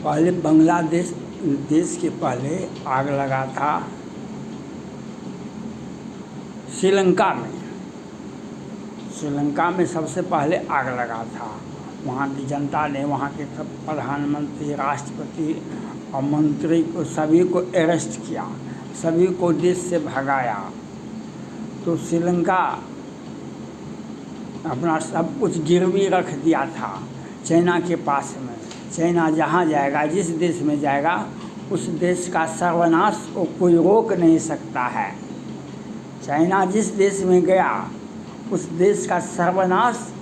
पहले बांग्लादेश देश के पहले आग लगा था श्रीलंका में। श्रीलंका में सबसे पहले आग लगा था। वहाँ की जनता ने वहाँ के सब प्रधानमंत्री, राष्ट्रपति और मंत्री को सभी को अरेस्ट किया, सभी को देश से भगाया। तो श्रीलंका अपना सब कुछ गिरवी रख दिया था चाइना के पास में। चाइना जहाँ जाएगा, जिस देश में जाएगा, उस देश का सर्वनाश को कोई रोक नहीं सकता है। चाइना जिस देश में गया, उस देश का सर्वनाश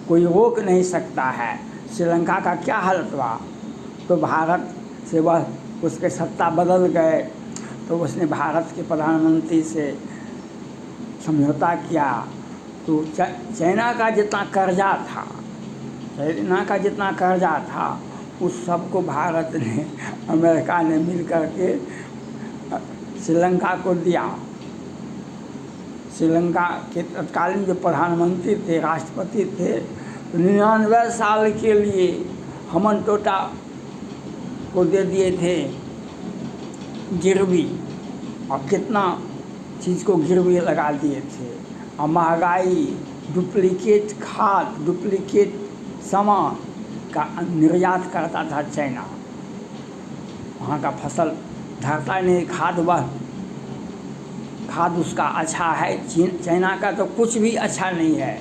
कोई रोक नहीं सकता है। श्रीलंका का क्या हालत हुआ, तो भारत से वह उसके सत्ता बदल गए, तो उसने भारत के प्रधानमंत्री से समझौता किया। तो चाइना का जितना कर्जा था उस सब को भारत ने, अमेरिका ने मिल कर के श्रीलंका को दिया। श्रीलंका के तत्कालीन जो प्रधानमंत्री थे, राष्ट्रपति थे, 99 साल के लिए हमनटोटा को दे दिए थे गिरवी, और कितना चीज़ को गिरवी लगा दिए थे। और महंगाई, डुप्लीकेट खाद, डुप्लीकेट सामान का निर्यात करता था चाइना। वहाँ का फसल धरता नहीं, खाद उसका अच्छा है। चाइना का तो कुछ भी अच्छा नहीं है।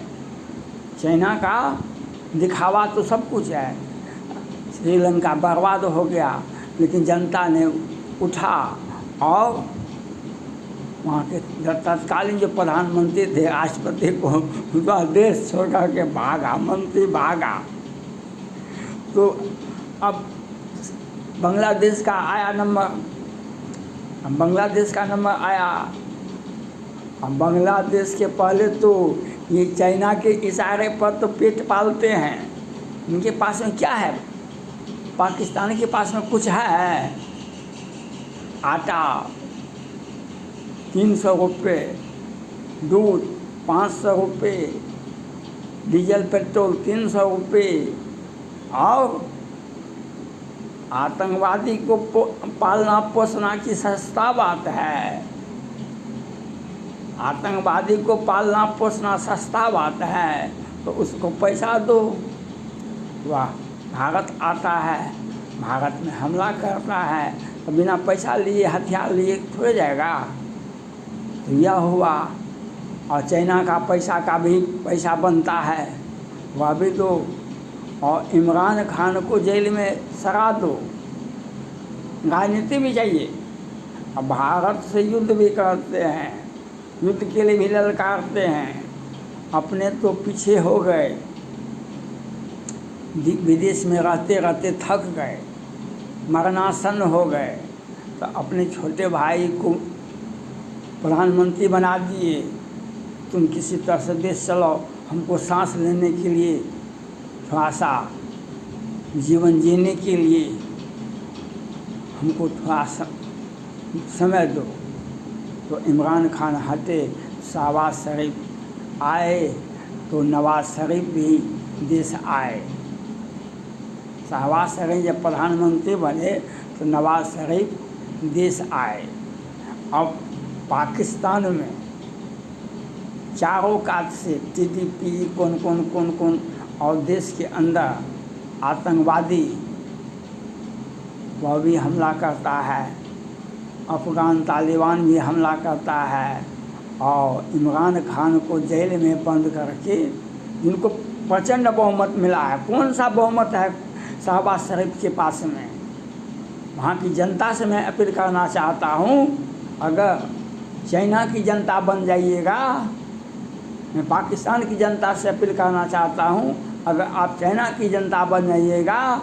चाइना का दिखावा तो सब कुछ है। श्रीलंका बर्बाद हो गया, लेकिन जनता ने उठा और वहाँ के तत्कालीन जो प्रधानमंत्री थे, राष्ट्रपति को वह देश छोड़ कर के भागा, मंत्री भागा। तो अब बांग्लादेश का आया नंबर, बांग्लादेश का नंबर आया। अब बांग्लादेश के पहले तो ये चाइना के इशारे पर तो पेट पालते हैं। इनके पास में क्या है? पाकिस्तान के पास में कुछ है? आटा 300 रुपये, दूध 500 रुपये, डीजल पेट्रोल 300 रुपये, और आतंकवादी को पालना पोसना की सस्ता बात है। आतंकवादी को पालना पोसना सस्ता बात है, तो उसको पैसा दो। वह भारत आता है, भारत में हमला करता है, तो बिना पैसा लिए, हथियार लिए थोड़े जाएगा। तो यह हुआ। और चाइना का पैसा बनता है, वह भी दो। और इमरान खान को जेल में सरा दो। राजनीति भी चाहिए। अब भारत से युद्ध भी करते हैं, युद्ध के लिए भी ललकारते हैं। अपने तो पीछे हो गए, विदेश में रहते रहते थक गए, मरणासन हो गए, तो अपने छोटे भाई को प्रधानमंत्री बना दिए। तुम किसी तरह से देश चलो, हमको सांस लेने के लिए, थोड़ा सा जीवन जीने के लिए हमको थोड़ा समय दो। तो इमरान खान हटे, शहबाज शरीफ आए, तो नवाज शरीफ भी देश आए। शहबाज शरीफ जब प्रधानमंत्री बने तो नवाज शरीफ देश आए। अब पाकिस्तान में चारों कात से TTP कौन और देश के अंदर आतंकवादी वह भी हमला करता है, अफगान तालिबान भी हमला करता है। और इमरान खान को जेल में बंद करके, जिनको प्रचंड बहुमत मिला है, कौन सा बहुमत है शहबाज शरीफ के पास में। वहाँ की जनता से मैं अपील करना चाहता हूँ, अगर चाइना की जनता बन जाइएगा, मैं पाकिस्तान की जनता से अपील करना चाहता हूँ, अगर आप चाइना की जनता बन जाइएगा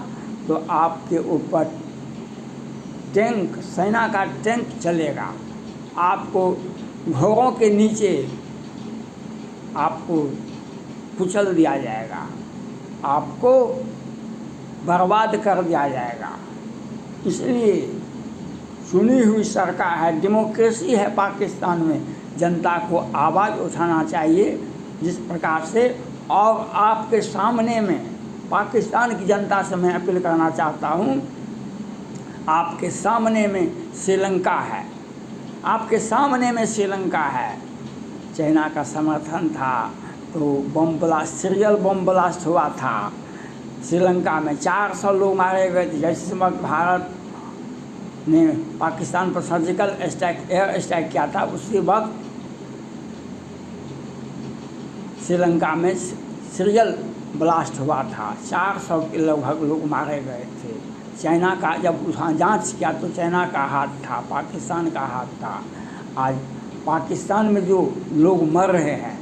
तो आपके ऊपर टैंक, सेना का टैंक चलेगा। आपको घोड़ों के नीचे आपको कुचल दिया जाएगा, आपको बर्बाद कर दिया जाएगा। इसलिए चुनी हुई सरकार है, डेमोक्रेसी है पाकिस्तान में, जनता को आवाज़ उठाना चाहिए जिस प्रकार से। और आपके सामने में पाकिस्तान की जनता से मैं अपील करना चाहता हूँ, आपके सामने में श्रीलंका है, आपके सामने में श्रीलंका है। चाइना का समर्थन था तो bomb blast, serial bomb blast हुआ था श्रीलंका में, 400 लोग मारे गए थे। जैसे वक्त भारत ने पाकिस्तान पर सर्जिकल स्ट्राइक, एयर स्ट्राइक किया था, उसी वक्त श्रीलंका में सीरियल ब्लास्ट हुआ था, 400 के लगभग लोग मारे गए थे। चाइना का जब वहाँ जांच किया तो चाइना का हाथ था, पाकिस्तान का हाथ था। आज पाकिस्तान में जो लोग मर रहे हैं,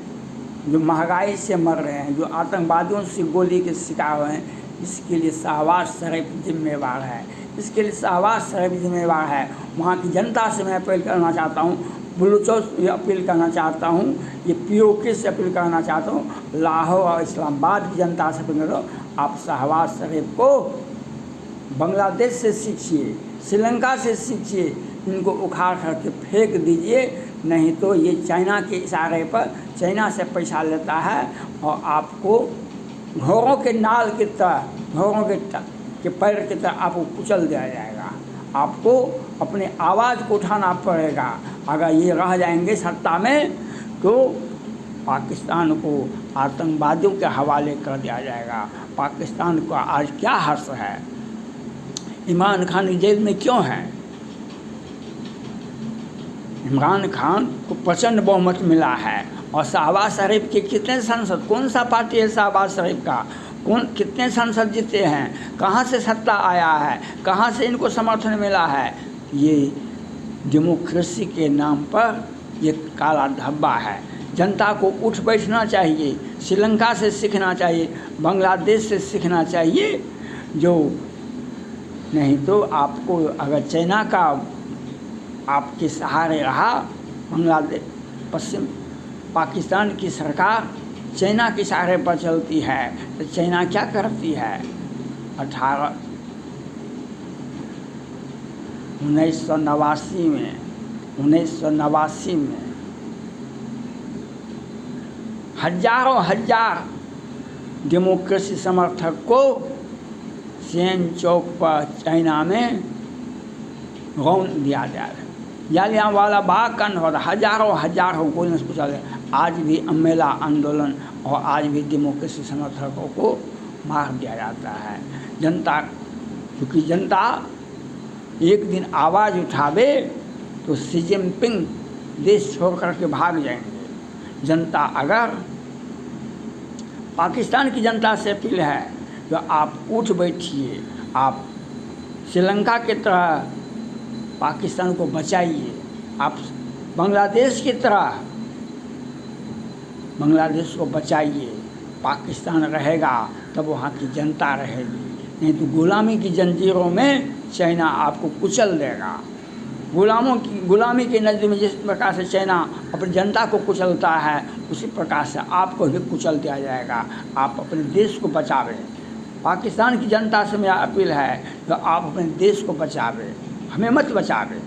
जो महंगाई से मर रहे हैं, जो आतंकवादियों से गोली के शिकार हुए हैं, इसके लिए शहबाज शरीफ जिम्मेवार है, इसके लिए शहबाज शरीफ जिम्मेवार है। वहाँ की जनता से मैं अपील करना चाहता हूँ, बलूचों से अपील करना चाहता हूँ, ये POK से अपील करना चाहता हूँ, लाहौर और इस्लामाबाद की जनता से अपील करो, आप शहबाज शरीफ को बांग्लादेश से सीखिए, श्रीलंका से सीखिए, इनको उखाड़ करके फेंक दीजिए, नहीं तो ये चाइना के इशारे पर चाइना से पैसा लेता है और आपको घोड़ों के नाल की तरह, घोड़ों के पैर की तरह आपको कुचल दिया जाएगा। आपको अपने आवाज़ को उठाना पड़ेगा। अगर ये रह जाएंगे सत्ता में तो पाकिस्तान को आतंकवादियों के हवाले कर दिया जाएगा। पाकिस्तान का आज क्या हर्ष है, इमरान खान जेल में क्यों है? इमरान खान को प्रचंड बहुमत मिला है और शहबाज शरीफ के कितने सांसद, कौन सा पार्टी है शहबाज शरीफ का, कितने सांसद जीते हैं, कहाँ से सत्ता आया है, कहाँ से इनको समर्थन मिला है? ये डेमोक्रेसी के नाम पर ये काला धब्बा है। जनता को उठ बैठना चाहिए, श्रीलंका से सीखना चाहिए, बांग्लादेश से सीखना चाहिए, जो नहीं तो आपको अगर चाइना का आपके सहारे रहा, बांग्लादेश पश्चिम पाकिस्तान की सरकार चाइना के सहारे पर चलती है तो चाइना क्या करती है? 1989 में हजारों हजार डेमोक्रेसी समर्थक को सेन चौक पर चाइना में गौन दिया जा रहा है। जालियांवाला बाग कांड हो रहा, हजारों गोलियों से पूछा गया। आज भी अमेला आंदोलन और आज भी डेमोक्रेसी समर्थकों को मार दिया जाता है। जनता, क्योंकि जनता एक दिन आवाज़ उठावे तो शी जिनपिंग देश छोड़ करके भाग जाएंगे। जनता अगर, पाकिस्तान की जनता से अपील है तो आप उठ बैठिए, आप श्रीलंका की तरह पाकिस्तान को बचाइए, आप बांग्लादेश की तरह बांग्लादेश को बचाइए। पाकिस्तान रहेगा तब वहाँ की जनता रहेगी, नहीं तो गुलामी की जंजीरों में चाइना आपको कुचल देगा। गुलामी के नज़र में जिस प्रकार से चाइना अपनी जनता को कुचलता है, उसी प्रकार से आपको भी कुचल दिया जाएगा। आप अपने देश को बचावें। पाकिस्तान की जनता से मेरा अपील है तो आप अपने देश को बचावें, हमें मत बचावें।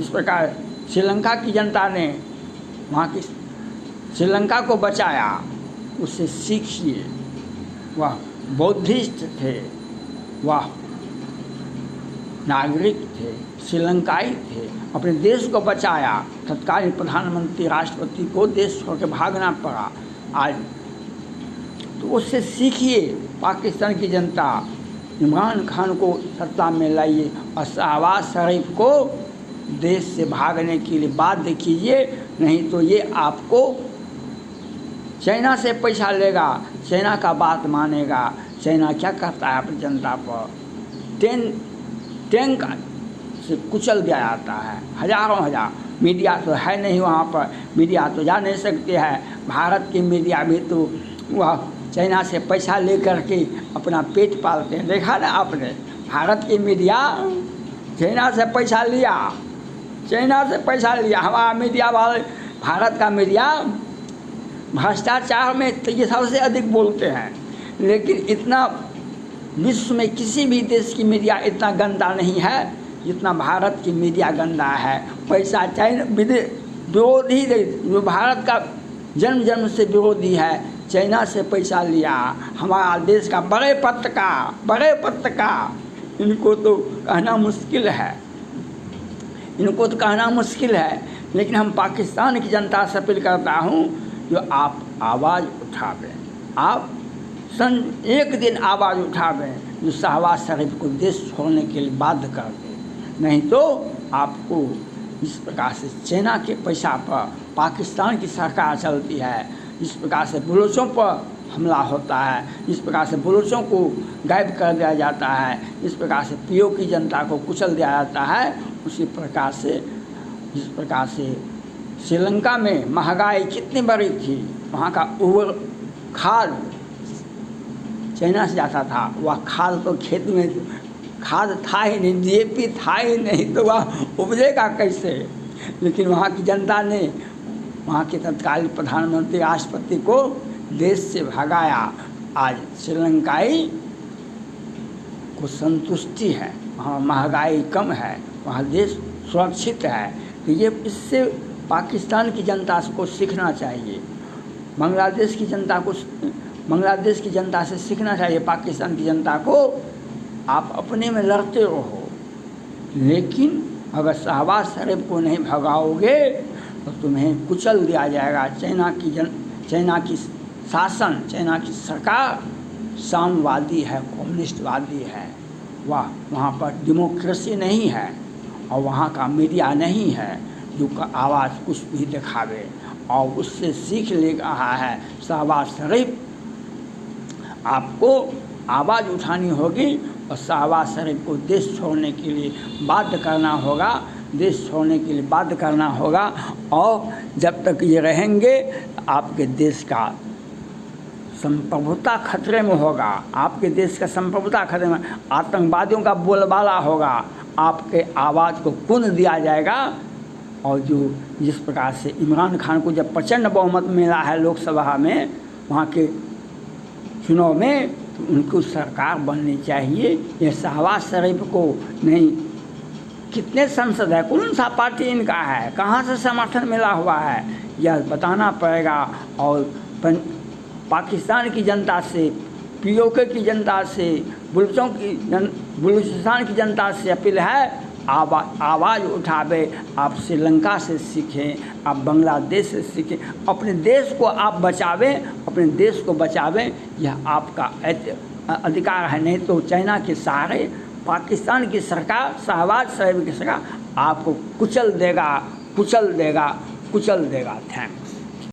इस प्रकार श्रीलंका की जनता ने वहाँ की श्रीलंका को बचाया, उससे सीखिए। वह बौद्धिस्ट थे, वह नागरिक थे, श्रीलंकाई थे, अपने देश को बचाया। तत्कालीन प्रधानमंत्री राष्ट्रपति को देश छोड़ के भागना पड़ा आज, तो उससे सीखिए। पाकिस्तान की जनता इमरान खान को सत्ता में लाइए और शहबाज शरीफ को देश से भागने के लिए बाध्य कीजिए, नहीं तो ये आपको चाइना से पैसा लेगा, चाइना का बात मानेगा। चाइना क्या करता है अपनी जनता पर, टैंक से कुचल दिया जाता है, हजार। मीडिया तो है नहीं वहाँ पर, मीडिया तो जा नहीं सकते हैं। भारत की मीडिया भी तो वह चाइना से पैसा ले करके अपना पेट पालते हैं। देखा ना आपने, भारत की मीडिया चाइना से पैसा लिया, हमारा मीडिया वाले, भारत का मीडिया भ्रष्टाचार में तो ये सबसे अधिक बोलते हैं, लेकिन इतना विश्व में किसी भी देश की मीडिया इतना गंदा नहीं है जितना भारत की मीडिया गंदा है। पैसा चाइना विरोधी जो भारत का जन्म जन्म से विरोधी है, चाइना से पैसा लिया, हमारा देश का बड़े पत्रकार, इनको तो कहना मुश्किल है, लेकिन हम पाकिस्तान की जनता से अपील करता हूँ जो आप आवाज़ उठावें, आप एक दिन आवाज़ उठावें जो शहबाज शरीफ को देश छोड़ने के लिए बाध्य कर दे, नहीं तो आपको इस प्रकार से चाइना के पैसा पर पाकिस्तान की सरकार चलती है, इस प्रकार से बलूचों पर हमला होता है, इस प्रकार से बलूचों को गायब कर दिया जाता है, इस प्रकार से पीओ की जनता को कुचल दिया जाता है, उसी प्रकार से जिस प्रकार से श्रीलंका में महंगाई कितनी बड़ी थी, वहाँ का खाद चाइना से जाता था, वह खाद तो खेत में खाद था ही नहीं, डीएपी था ही नहीं, तो वह उपजेगा कैसे। लेकिन वहाँ की जनता ने वहाँ के तत्कालीन प्रधानमंत्री राष्ट्रपति को देश से भगाया। आज श्रीलंकाई को संतुष्टि है, वहाँ महंगाई कम है, वहाँ देश सुरक्षित है। तो ये इससे पाकिस्तान की जनता को सीखना चाहिए, बांग्लादेश की जनता से सीखना चाहिए। पाकिस्तान की जनता को आप अपने में लड़ते रहो, लेकिन अगर शहबाज शरीफ को नहीं भगाओगे तो तुम्हें कुचल दिया जाएगा। चाइना की शासन, चाइना की सरकार साम्यवादी है, कम्युनिस्टवादी है, वहाँ पर डेमोक्रेसी नहीं है और वहाँ का मीडिया नहीं है जो आवाज़ कुछ भी दिखावे, और उससे सीख ले रहा है शहबाज शरीफ। आपको आवाज़ उठानी होगी और शहबाज शरीफ को देश छोड़ने के लिए बाध्य करना होगा, और जब तक ये रहेंगे आपके देश का संप्रभुता खतरे में होगा, आपके देश का संप्रभुता खतरे में, आतंकवादियों का बोलबाला होगा, आपके आवाज़ को कुन दिया जाएगा। और जिस प्रकार से इमरान खान को जब प्रचंड बहुमत मिला है लोकसभा में, वहाँ के चुनाव में, तो उनको सरकार बननी चाहिए। ये शहबाज शरीफ को नहीं, कितने सांसद है, कौन सा पार्टी इनका है, कहाँ से समर्थन मिला हुआ है, यह बताना पड़ेगा। और पाकिस्तान की जनता से, पीओके की जनता से, बलूचिस्तान की जनता से अपील है, आवाज़ उठावे। आप श्रीलंका से सीखें, आप बांग्लादेश से सीखें, अपने देश को आप बचावें, यह आपका अधिकार है। नहीं तो चाइना के सहारे पाकिस्तान की सरकार, शहबाज शरीफ की सरकार आपको कुचल देगा। थैंक